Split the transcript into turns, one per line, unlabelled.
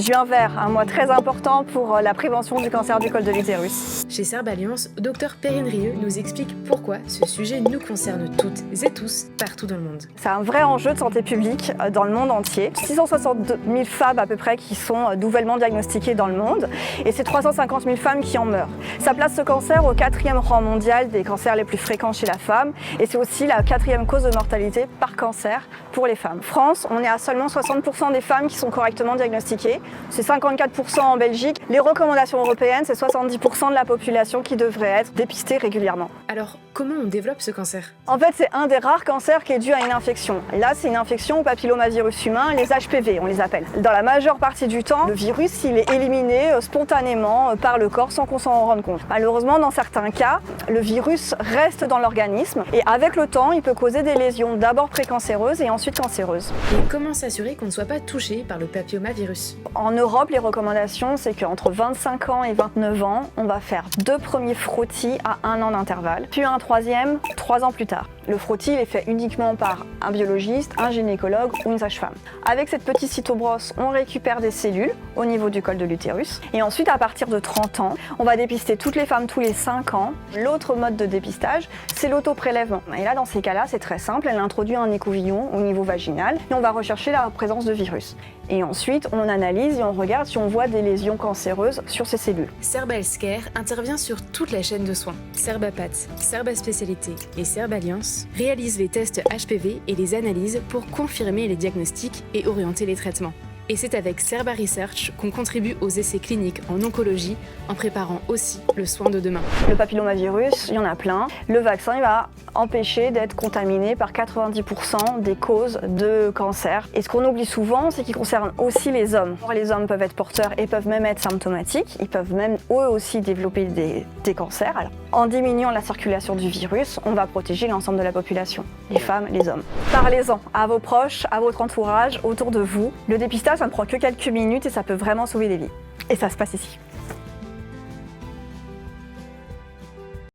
Juin vert, un mois très important pour la prévention du cancer du col de l'utérus.
Chez Serballiance, Dr Perrine Rieu nous explique pourquoi ce sujet nous concerne toutes et tous partout dans le monde.
C'est un vrai enjeu de santé publique dans le monde entier. 662 000 femmes à peu près qui sont nouvellement diagnostiquées dans le monde et c'est 350 000 femmes qui en meurent. Ça place ce cancer au 4e rang mondial des cancers les plus fréquents chez la femme et c'est aussi la 4e cause de mortalité par cancer pour les femmes. En France, on est à seulement 60% des femmes qui sont correctement diagnostiquées. C'est 54% en Belgique. Les recommandations européennes, c'est 70% de la population qui devrait être dépistée régulièrement.
Alors, comment on développe ce cancer?
En fait, c'est un des rares cancers qui est dû à une infection. Et là, c'est une infection au papillomavirus humain, les HPV, on les appelle. Dans la majeure partie du temps, le virus, il est éliminé spontanément par le corps sans qu'on s'en rende compte. Malheureusement, dans certains cas, le virus reste dans l'organisme et avec le temps, il peut causer des lésions d'abord précancéreuses et ensuite cancéreuses.
Et comment s'assurer qu'on ne soit pas touché par le papillomavirus?
En Europe, les recommandations, c'est qu'entre 25 ans et 29 ans, on va faire 2 premiers frottis à 1 an d'intervalle, puis un 3e 3 ans plus tard. Le frottis il est fait uniquement par un biologiste, un gynécologue ou une sage-femme. Avec cette petite cytobrosse, on récupère des cellules au niveau du col de l'utérus. Et ensuite, à partir de 30 ans, on va dépister toutes les femmes tous les 5 ans. L'autre mode de dépistage, c'est l'autoprélèvement. Et là, dans ces cas-là, c'est très simple. Elle introduit un écouvillon au niveau vaginal et on va rechercher la présence de virus. Et ensuite, on analyse et on regarde si on voit des lésions cancéreuses sur ces cellules.
Serbalscare intervient sur toute la chaîne de soins. Serbapat, Serbaspécialité et Serballiance réalisent les tests HPV et les analyses pour confirmer les diagnostics et orienter les traitements. Et c'est avec Serba Research qu'on contribue aux essais cliniques en oncologie en préparant aussi le soin de demain.
Le papillomavirus, il y en a plein. Le vaccin, il va empêcher d'être contaminé par 90% des causes de cancer. Et ce qu'on oublie souvent, c'est qu'il concerne aussi les hommes. Les hommes peuvent être porteurs et peuvent même être symptomatiques. Ils peuvent même eux aussi développer des cancers. Alors, en diminuant la circulation du virus, on va protéger l'ensemble de la population, les femmes, les hommes. Parlez-en à vos proches, à votre entourage, autour de vous. Le dépistage, ça ne prend que quelques minutes et ça peut vraiment sauver des vies. Et ça se passe ici.